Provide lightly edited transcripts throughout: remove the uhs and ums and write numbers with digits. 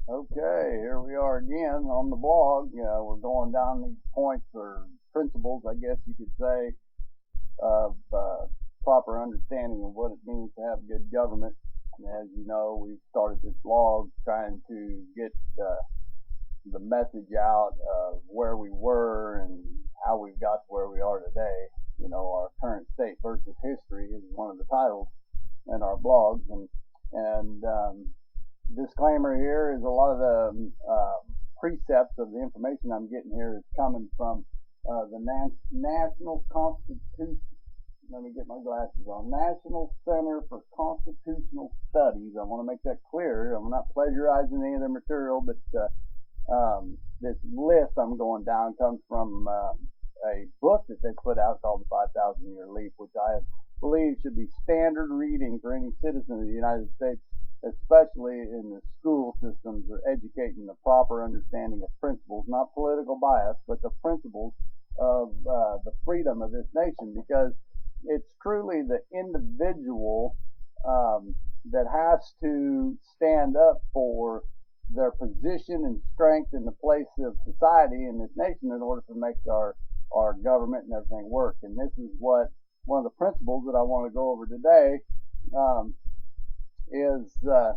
Okay, here we are again on the blog. We're going down these points or principles, I guess you could say, of proper understanding of what it means to have good government. And as you know, we've started this blog trying to get the message out of where we were and how we've got to where we are today. You know, our current state versus history is one of the titles in our blogs, and disclaimer here is a lot of the precepts of the information I'm getting here is coming from the National Constitution. Let me get my glasses on. National Center for Constitutional Studies. I want to make that clear. I'm not plagiarizing any of their material, but this list I'm going down comes from a book that they put out called The 5,000 Year Leap, which I believe should be standard reading for any citizen of the United States, especially in the school systems, or educating the proper understanding of principles, not political bias, but the principles of the freedom of this nation, because it's truly the individual that has to stand up for their position and strength in the place of society in this nation in order to make our government and everything work. And this is what one of the principles that I want to go over today is the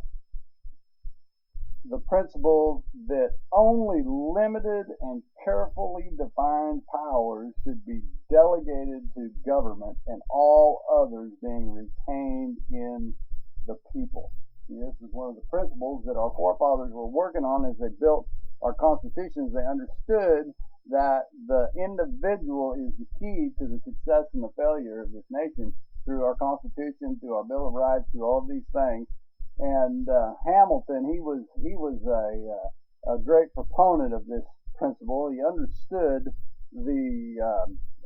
principle that only limited and carefully defined powers should be delegated to government, and all others being retained in the people. See, this is one of the principles that our forefathers were working on as they built our constitutions. They understood that the individual is the key to the success and the failure of this nation, through our Constitution, through our Bill of Rights, through all of these things. And Hamilton, he was a great proponent of this principle. He understood the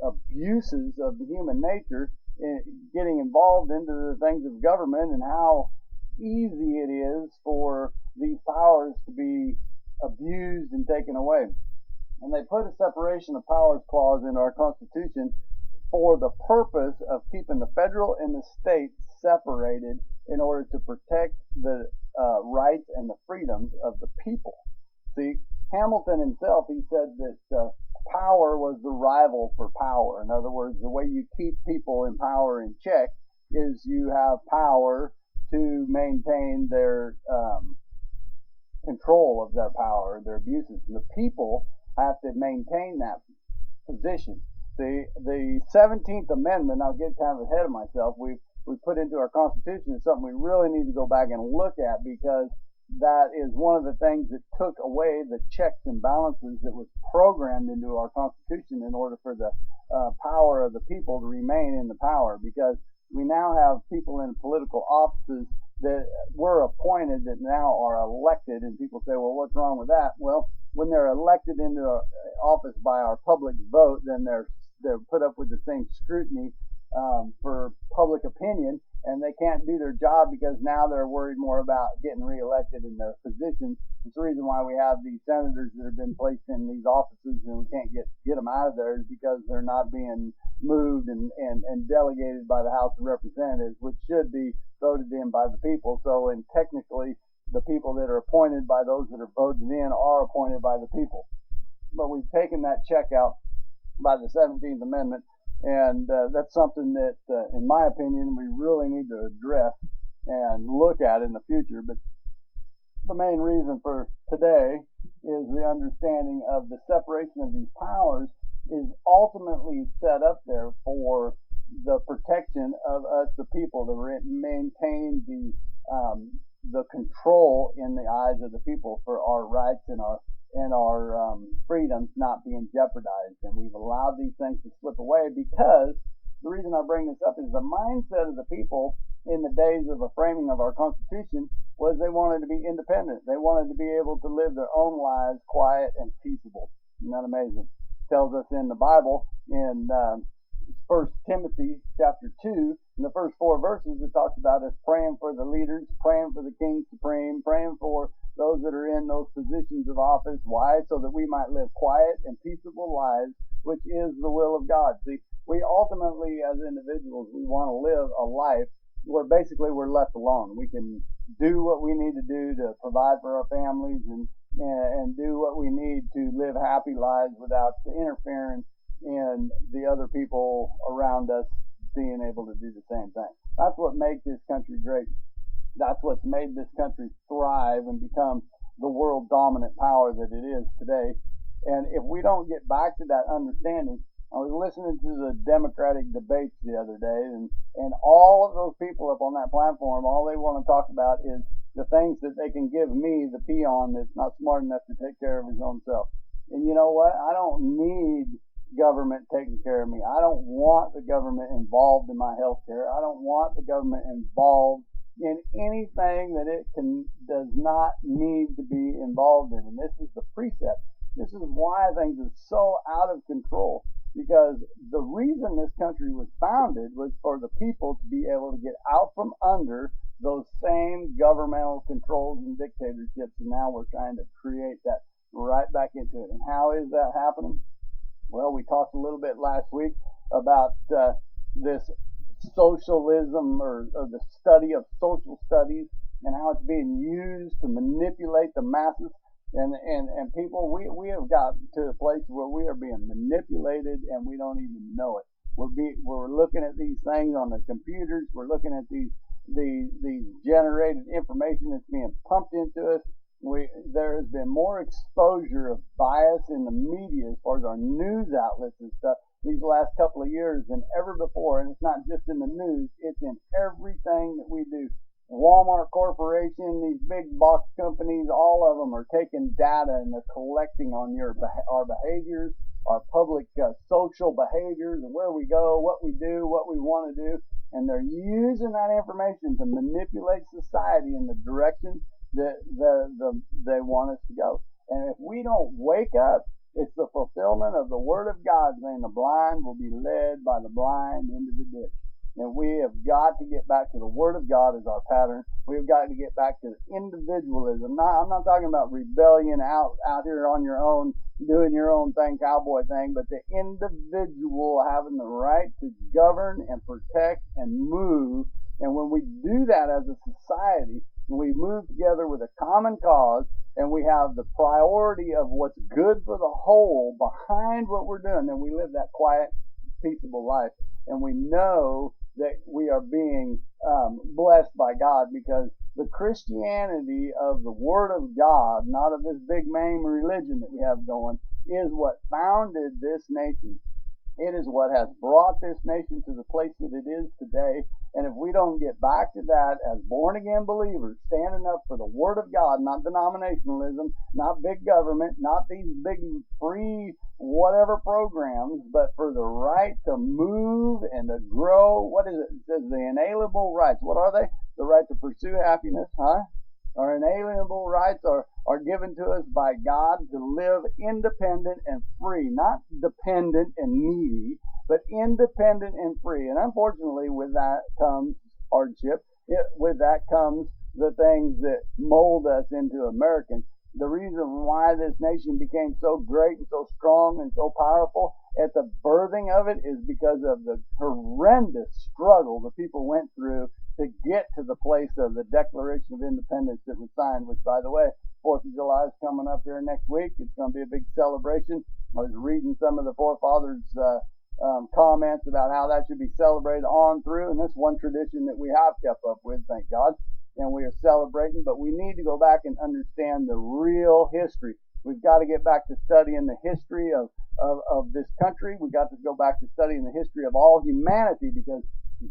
abuses of the human nature in getting involved into the things of government, and how easy it is for these powers to be abused and taken away. And they put a separation of powers clause in our Constitution for the purpose of keeping the federal and the state separated in order to protect the rights and the freedoms of the people. See, Hamilton himself, he said that power was the rival for power. In other words, the way you keep people in power in check is you have power to maintain their control of their power, their abuses. And the people have to maintain that position. The 17th Amendment, I'll get kind of ahead of myself, we put into our Constitution is something we really need to go back and look at, because that is one of the things that took away the checks and balances that was programmed into our Constitution in order for the power of the people to remain in the power. Because we now have people in political offices that were appointed that now are elected, and people say, well, what's wrong with that? Well, when they're elected into office by our public vote, then they're put up with the same scrutiny for public opinion, and they can't do their job because now they're worried more about getting reelected in their positions. It's the reason why we have these senators that have been placed in these offices and we can't get them out of there, is because they're not being moved and delegated by the House of Representatives, which should be voted in by the people. So, and technically, the people that are appointed by those that are voted in are appointed by the people. But we've taken that check out by the 17th Amendment, and that's something that, in my opinion, we really need to address and look at in the future. But the main reason for today is the understanding of the separation of these powers is ultimately set up there for the protection of us, the people, to maintain the control in the eyes of the people for our rights and our freedoms not being jeopardized. And we've allowed these things to slip away, because the reason I bring this up is the mindset of the people in the days of the framing of our Constitution was they wanted to be independent. They wanted to be able to live their own lives quiet and peaceable. Isn't that amazing? It tells us in the Bible in 1 Timothy chapter 2, in the first 4 verses, it talks about us praying for the leaders, praying for the King Supreme, praying for those that are in those positions of office. Why? So that we might live quiet and peaceable lives, which is the will of God. See, we ultimately, as individuals, we want to live a life where basically we're left alone. We can do what we need to do to provide for our families and do what we need to live happy lives without the interference in the other people around us being able to do the same thing. That's what makes this country great. That's what's made this country thrive and become the world dominant power that it is today. And if we don't get back to that understanding, I was listening to the Democratic debates the other day, and all of those people up on that platform, all they want to talk about is the things that they can give me, the peon that's not smart enough to take care of his own self. And you know what? I don't need government taking care of me. I don't want the government involved in my health care. I don't want the government involved in anything that it does not need to be involved in. And this is the precept. This is why things are so out of control. Because the reason this country was founded was for the people to be able to get out from under those same governmental controls and dictatorships, and now we're trying to create that right back into it. And how is that happening? Well, we talked a little bit last week about this socialism or the study of social studies and how it's being used to manipulate the masses. And people, we have got to a place where we are being manipulated and we don't even know it. We're looking at these things on the computers. We're looking at these generated information that's being pumped into us. There has been more exposure of bias in the media as far as our news outlets and stuff these last couple of years than ever before. And it's not just in the news, it's in everything that we do. Walmart Corporation, these big box companies, all of them are taking data and they're collecting on our behaviors, our public social behaviors, and where we go, what we do, what we want to do, and they're using that information to manipulate society in the direction that they want us to go. And if we don't wake up, it's the fulfillment of the Word of God saying the blind will be led by the blind into the ditch. And we have got to get back to the Word of God as our pattern. We've got to get back to individualism. I'm not talking about rebellion out here on your own, doing your own thing, cowboy thing, but the individual having the right to govern and protect and move. And when we do that as a society, we move together with a common cause, and we have the priority of what's good for the whole behind what we're doing, then we live that quiet, peaceable life. And we know that we are being blessed by God, because the Christianity of the Word of God, not of this big name religion that we have going, is what founded this nation. It is what has brought this nation to the place that it is today. And if we don't get back to that as born-again believers, standing up for the Word of God, not denominationalism, not big government, not these big free whatever programs, but for the right to move and to grow. What is it? It says the inalienable rights. What are they? The right to pursue happiness, Our inalienable rights are given to us by God to live independent and free, not dependent and needy, but independent and free. And unfortunately, with that comes hardship. With that comes the things that mold us into Americans. The reason why this nation became so great and so strong and so powerful at the birthing of it is because of the horrendous struggle the people went through to get to the place of the Declaration of Independence that was signed, which, by the way, 4th of July is coming up here next week. It's going to be a big celebration. I was reading some of the forefathers' comments about how that should be celebrated on through, and that's one tradition that we have kept up with, thank God, and we are celebrating, but we need to go back and understand the real history. We've got to get back to studying the history of this country. We've got to go back to studying the history of all humanity, because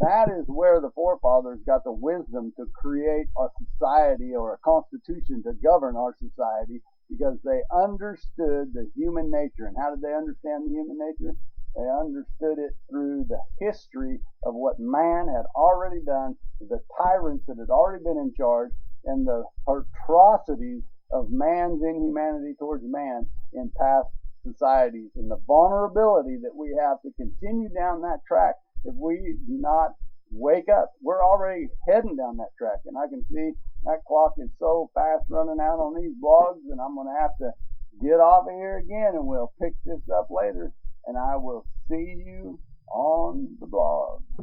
that is where the forefathers got the wisdom to create a society or a constitution to govern our society, because they understood the human nature. And how did they understand the human nature? They understood it through the history of what man had already done, the tyrants that had already been in charge, and the atrocities of man's inhumanity towards man in past societies, and the vulnerability that we have to continue down that track. If we do not wake up, we're already heading down that track. And I can see that clock is so fast running out on these blogs, and I'm going to have to get off of here again, and we'll pick this up later. And I will see you on the blog.